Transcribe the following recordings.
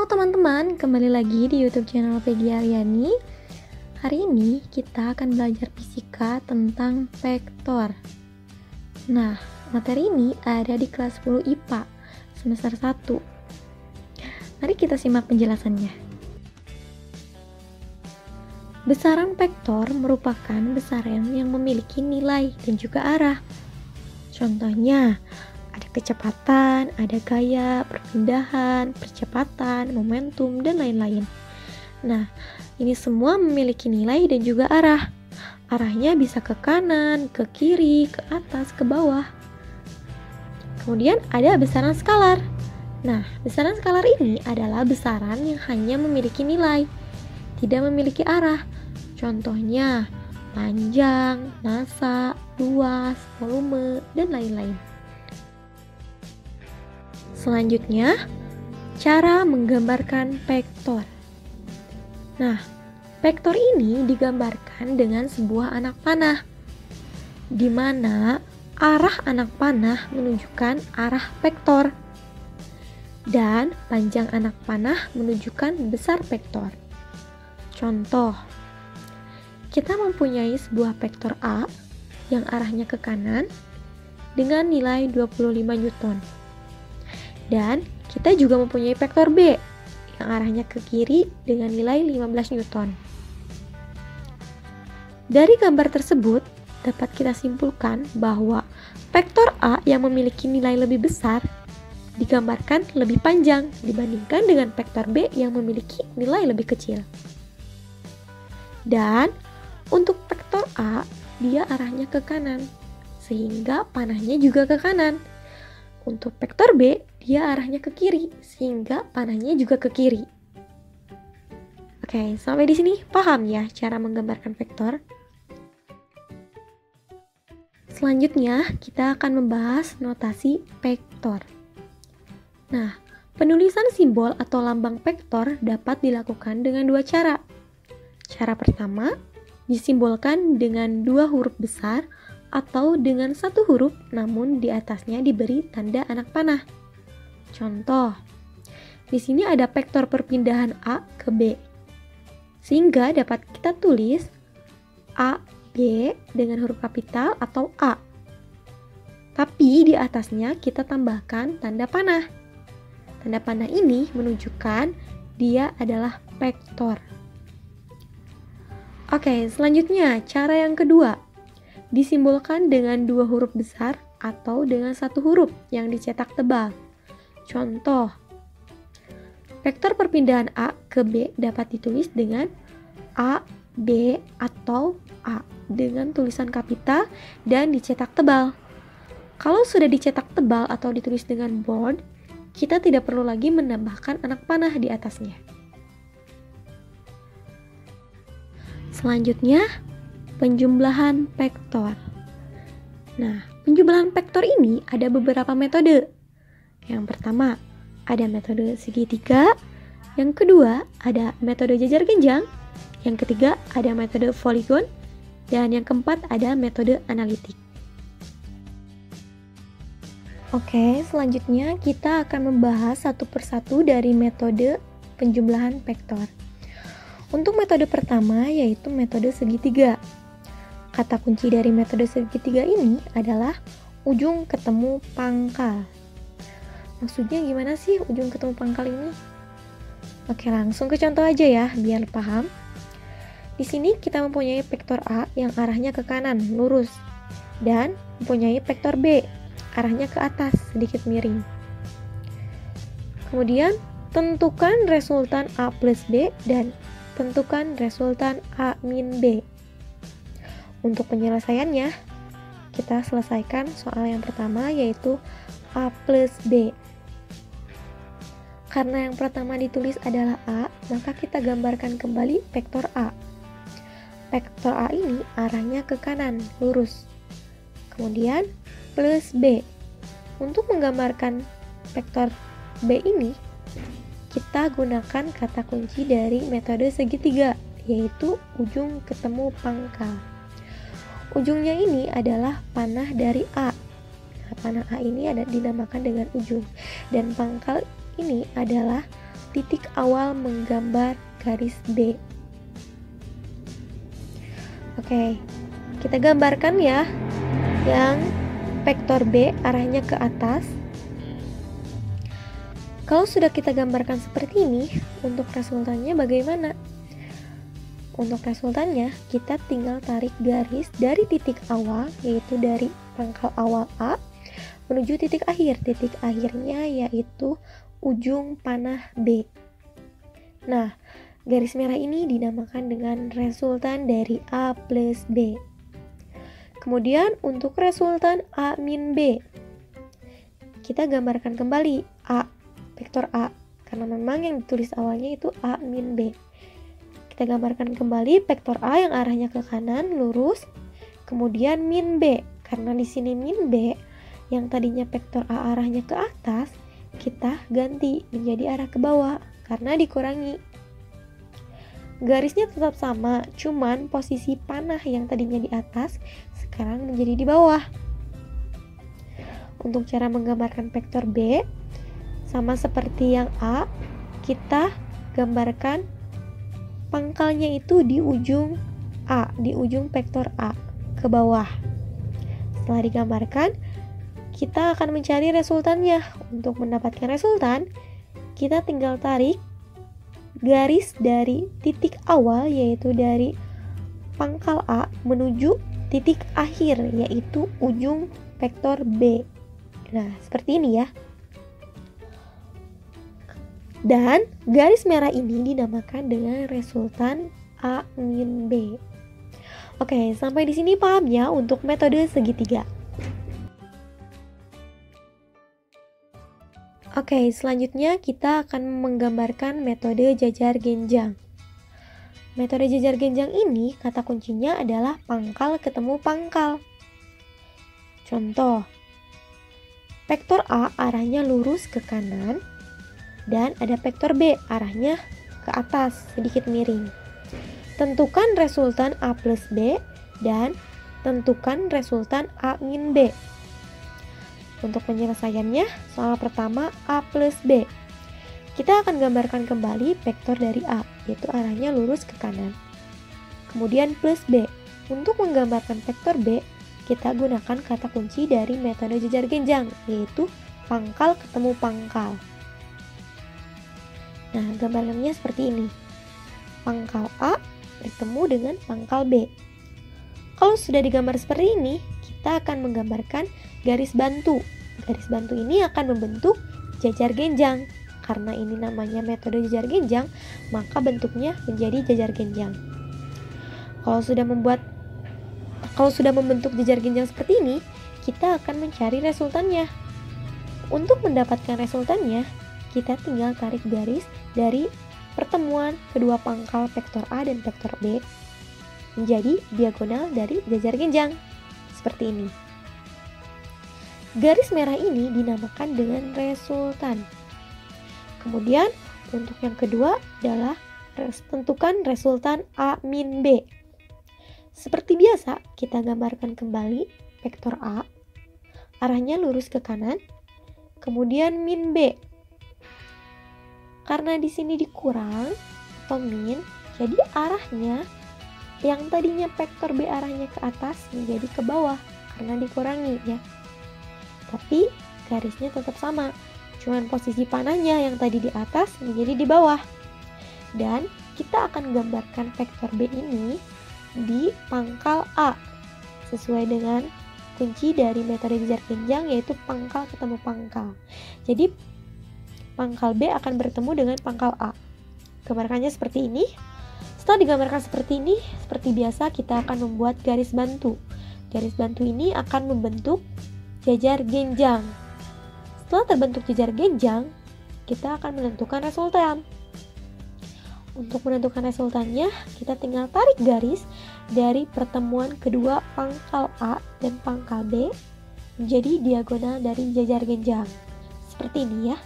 Halo teman-teman, kembali lagi di YouTube channel Peggy Aryani. Hari ini kita akan belajar fisika tentang vektor. Nah, materi ini ada di kelas 10 IPA semester 1. Mari kita simak penjelasannya. Besaran vektor merupakan besaran yang memiliki nilai dan juga arah. Contohnya, ada kecepatan, ada gaya, perpindahan, percepatan, momentum, dan lain-lain. Nah, ini semua memiliki nilai dan juga arah. Arahnya bisa ke kanan, ke kiri, ke atas, ke bawah. Kemudian ada besaran skalar. Nah, besaran skalar ini adalah besaran yang hanya memiliki nilai, tidak memiliki arah. Contohnya, panjang, massa, luas, volume, dan lain-lain. Selanjutnya, cara menggambarkan vektor. Nah, vektor ini digambarkan dengan sebuah anak panah, di mana arah anak panah menunjukkan arah vektor, dan panjang anak panah menunjukkan besar vektor. Contoh, kita mempunyai sebuah vektor A yang arahnya ke kanan dengan nilai 25 Newton. Dan kita juga mempunyai vektor B yang arahnya ke kiri dengan nilai 15 Newton. Dari gambar tersebut dapat kita simpulkan bahwa vektor A yang memiliki nilai lebih besar digambarkan lebih panjang dibandingkan dengan vektor B yang memiliki nilai lebih kecil. Dan untuk vektor A, dia arahnya ke kanan, sehingga panahnya juga ke kanan. Untuk vektor B, dia arahnya ke kiri, sehingga panahnya juga ke kiri. Oke, sampai di sini paham ya cara menggambarkan vektor? Selanjutnya, kita akan membahas notasi vektor. Nah, penulisan simbol atau lambang vektor dapat dilakukan dengan dua cara. Cara pertama, disimbolkan dengan dua huruf besar atau dengan satu huruf namun di atasnya diberi tanda anak panah. Contoh, di sini ada vektor perpindahan A ke B. Sehingga dapat kita tulis A, B dengan huruf kapital atau A. Tapi di atasnya kita tambahkan tanda panah. Tanda panah ini menunjukkan dia adalah vektor. Oke, selanjutnya cara yang kedua, disimbolkan dengan dua huruf besar atau dengan satu huruf yang dicetak tebal. Contoh, vektor perpindahan A ke B dapat ditulis dengan A, B, atau A dengan tulisan kapital dan dicetak tebal. Kalau sudah dicetak tebal atau ditulis dengan bold, kita tidak perlu lagi menambahkan anak panah di atasnya. Selanjutnya, penjumlahan vektor. Nah, penjumlahan vektor ini ada beberapa metode. Yang pertama, ada metode segitiga. Yang kedua, ada metode jajar genjang. Yang ketiga, ada metode poligon. Dan yang keempat, ada metode analitik. Oke, selanjutnya kita akan membahas satu persatu dari metode penjumlahan vektor. Untuk metode pertama yaitu metode segitiga. Kata kunci dari metode segitiga ini adalah ujung ketemu pangkal. Maksudnya gimana sih ujung ketemu pangkal ini? Oke, langsung ke contoh aja ya biar paham. Di sini kita mempunyai vektor A yang arahnya ke kanan, lurus. Dan mempunyai vektor B, arahnya ke atas, sedikit miring. Kemudian, tentukan resultan A plus B dan tentukan resultan A min B. Untuk penyelesaiannya, kita selesaikan soal yang pertama yaitu A plus B. Karena yang pertama ditulis adalah A, maka kita gambarkan kembali vektor A. Vektor A ini arahnya ke kanan, lurus. Kemudian plus B. Untuk menggambarkan vektor B ini, kita gunakan kata kunci dari metode segitiga, yaitu ujung ketemu pangkal. Ujungnya ini adalah panah dari A. Nah, panah A ini dinamakan dengan ujung. Dan pangkal ini adalah titik awal menggambar garis B. Oke, kita gambarkan ya yang vektor B arahnya ke atas. Kalau sudah kita gambarkan seperti ini, untuk resultannya bagaimana? Untuk resultannya, kita tinggal tarik garis dari titik awal, yaitu dari pangkal awal A, menuju titik akhir. Titik akhirnya yaitu ujung panah B. Nah, garis merah ini dinamakan dengan resultan dari A plus B. Kemudian untuk resultan A min B, kita gambarkan kembali A, vektor A, karena memang yang ditulis awalnya itu A min B. Kita gambarkan kembali vektor A yang arahnya ke kanan, lurus, kemudian min B. Karena di sini min B, yang tadinya vektor A arahnya ke atas, kita ganti menjadi arah ke bawah, karena dikurangi. Garisnya tetap sama, cuman posisi panah yang tadinya di atas sekarang menjadi di bawah. Untuk cara menggambarkan vektor B, sama seperti yang A, kita gambarkan pangkalnya itu di ujung A, di ujung vektor A ke bawah. Setelah digambarkan, kita akan mencari resultannya. Untuk mendapatkan resultan, kita tinggal tarik garis dari titik awal, yaitu dari pangkal A menuju titik akhir, yaitu ujung vektor B. Nah, seperti ini ya. Dan garis merah ini dinamakan dengan resultan A min B. Oke, sampai di sini paham ya untuk metode segitiga. Oke, selanjutnya kita akan menggambarkan metode jajar genjang. Metode jajar genjang ini kata kuncinya adalah pangkal ketemu pangkal. Contoh, vektor A arahnya lurus ke kanan, dan ada vektor B arahnya ke atas, sedikit miring. Tentukan resultan A plus B dan tentukan resultan A min B. Untuk penyelesaiannya, soal pertama A plus B. Kita akan gambarkan kembali vektor dari A, yaitu arahnya lurus ke kanan. Kemudian plus B. Untuk menggambarkan vektor B, kita gunakan kata kunci dari metode jajar genjang, yaitu pangkal ketemu pangkal. Nah, gambarannya seperti ini. Pangkal A bertemu dengan pangkal B. Kalau sudah digambar seperti ini, kita akan menggambarkan garis bantu. Garis bantu ini akan membentuk jajar genjang. Karena ini namanya metode jajar genjang, maka bentuknya menjadi jajar genjang. Kalau sudah membentuk jajar genjang seperti ini, kita akan mencari resultannya. Untuk mendapatkan resultannya, kita tinggal tarik garis dari pertemuan kedua pangkal vektor A dan vektor B menjadi diagonal dari jajar genjang. Seperti ini. Garis merah ini dinamakan dengan resultan. Kemudian untuk yang kedua adalah tentukan resultan A min B. Seperti biasa, kita gambarkan kembali vektor A, arahnya lurus ke kanan, kemudian min B. Karena di sini dikurang atau min, jadi arahnya yang tadinya vektor B arahnya ke atas menjadi ke bawah karena dikurangi ya. Tapi garisnya tetap sama, cuman posisi panahnya yang tadi di atas menjadi di bawah. Dan kita akan gambarkan vektor B ini di pangkal A sesuai dengan kunci dari metode jajar genjang, yaitu pangkal ketemu pangkal. Jadi pangkal B akan bertemu dengan pangkal A. Gambarkannya seperti ini. Setelah digambarkan seperti ini, seperti biasa kita akan membuat garis bantu. Garis bantu ini akan membentuk jajar genjang. Setelah terbentuk jajar genjang, kita akan menentukan resultan. Untuk menentukan resultannya, kita tinggal tarik garis dari pertemuan kedua pangkal A dan pangkal B menjadi diagonal dari jajar genjang. Seperti ini ya.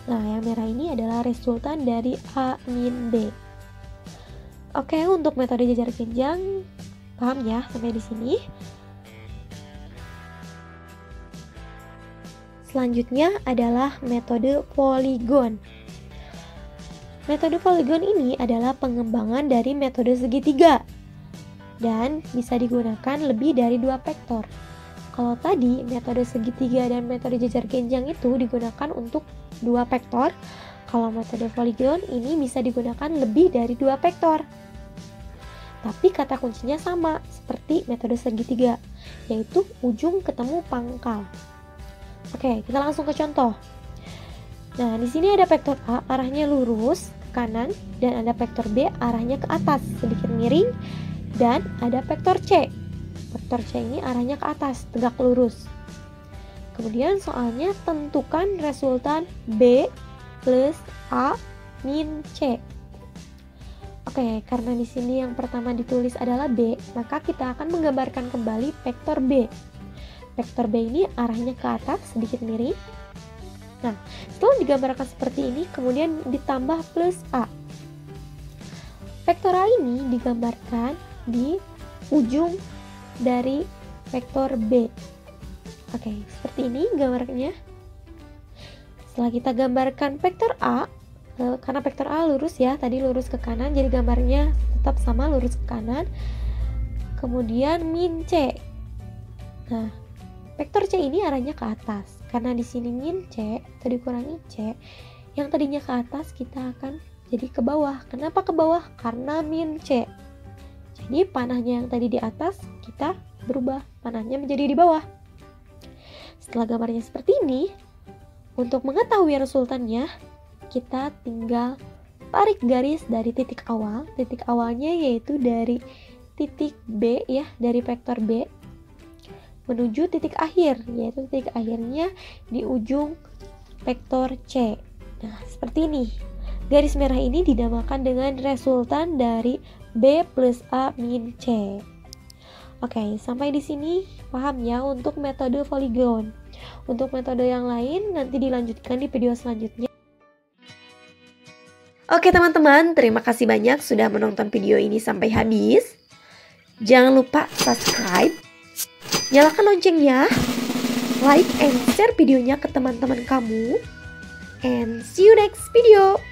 Nah, yang merah ini adalah resultan dari A min B. Oke, untuk metode jajar genjang, paham ya sampai di sini? Selanjutnya adalah metode poligon. Metode poligon ini adalah pengembangan dari metode segitiga dan bisa digunakan lebih dari 2 vektor. Kalau tadi metode segitiga dan metode jejar genjang itu digunakan untuk 2 vektor, kalau metode poligon ini bisa digunakan lebih dari 2 vektor. Tapi kata kuncinya sama seperti metode segitiga, yaitu ujung ketemu pangkal. Oke, kita langsung ke contoh. Nah, di sini ada vektor A arahnya lurus ke kanan dan ada vektor B arahnya ke atas sedikit miring, dan ada vektor C. Vektor C ini arahnya ke atas tegak lurus. Kemudian soalnya tentukan resultan B plus A min C. Oke, karena di sini yang pertama ditulis adalah B, maka kita akan menggambarkan kembali vektor B. Vektor B ini arahnya ke atas sedikit miring. Nah, setelah digambarkan seperti ini, kemudian ditambah plus A. Vektor A ini digambarkan di ujung dari vektor B. Oke, seperti ini gambarnya. Setelah kita gambarkan vektor A, karena vektor A lurus ya, tadi lurus ke kanan, jadi gambarnya tetap sama, lurus ke kanan. Kemudian min C. Nah, vektor C ini arahnya ke atas. Karena di sini min C atau dikurangi C, yang tadinya ke atas kita akan jadi ke bawah. Kenapa ke bawah? Karena min C. Jadi panahnya yang tadi di atas kita berubah panahnya menjadi di bawah. Setelah gambarnya seperti ini, untuk mengetahui resultannya, kita tinggal tarik garis dari titik awal. Titik awalnya yaitu dari titik B ya, dari vektor B menuju titik akhir, yaitu titik akhirnya di ujung vektor C. Nah, seperti ini. Garis merah ini dinamakan dengan resultan dari B plus A min C. Oke, sampai di sini paham ya untuk metode poligon. Untuk metode yang lain nanti dilanjutkan di video selanjutnya. Oke teman-teman, terima kasih banyak sudah menonton video ini sampai habis. Jangan lupa subscribe, nyalakan loncengnya, like and share videonya ke teman-teman kamu. And see you next video.